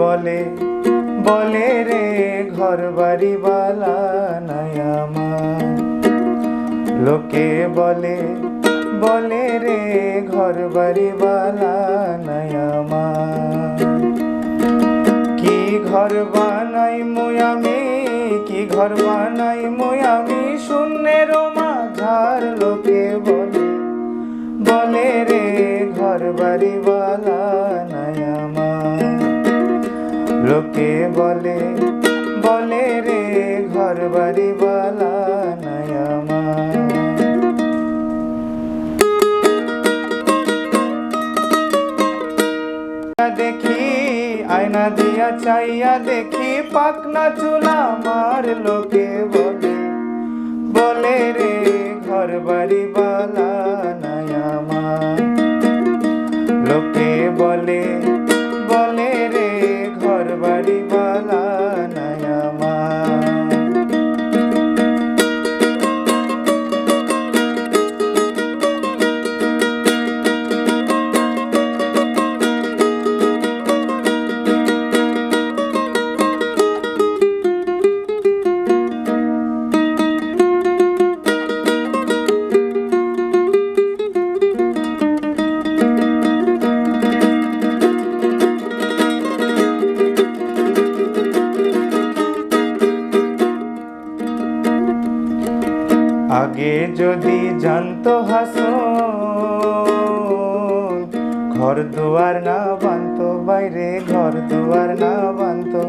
বলে বলে রে ঘর বাড়ি বালা নাই আমার। লোকে বলে বলে রে ঘর বাড়ি বালা নাই আমার। কি ঘর বানাই আমি, কি ঘর বানাই আমি শূন্যের মাঝার। লোকে বলে বলে রে ঘর বাড়ি বালা নাই আমার। লোকে বলে বলে রে ঘর বাড়ি বালা নাই আমার। দেখি আয়না দিয়া চাইয়া দেখি পাকনা চুলা আমার। লোকে বলে বলে রে ঘর বাড়ি বালা নাই আমার। লোকে বলে বলে রে ঘর বাড়ি বালা নাই আমার। আগে যদি জানতো হাসন ঘর দুয়ার না বানতো বাইরে ঘর দুয়ার না বানতো।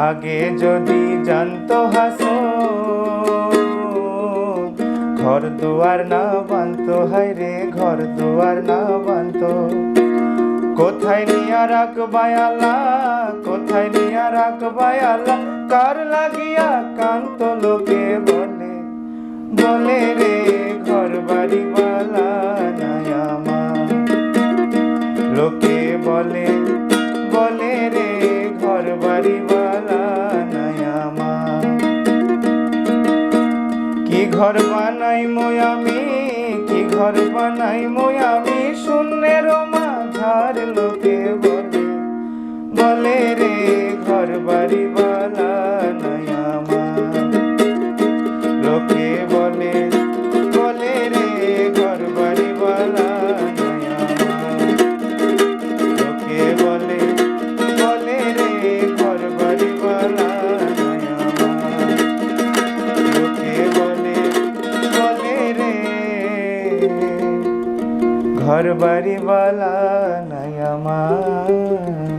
আগে যদি জানতো হাসন ঘর দুয়ার না বানতো হায়রে ঘর দুয়ার না বানতো। কোথায় নিয়া রাখবাই আল্লাহ, কোথায় নিয়া রাখবাই আল্লাহ কার লাগিয়া কান্ত। লোকে বলে বলে রে ঘর বাড়ি বালা নাই আমার। লোকে বলে বলে রে ঘর বাড়ি বালা নাই আমার। কি ঘর বানাই আমি, কি ঘর বানাই আমি শূন্যের মাঝার। লোকে বলে বলে রে ঘর বাড়ি বালা নাই আমার। লোকে বলে বলে রে ঘর বাড়ি বালা নাই আমার। লোকে বলে বলে রে ঘর বাড়ি বালা নাই আমার। লোকে বলে বলে রে ঘর বাড়ি বালা নাই আমার।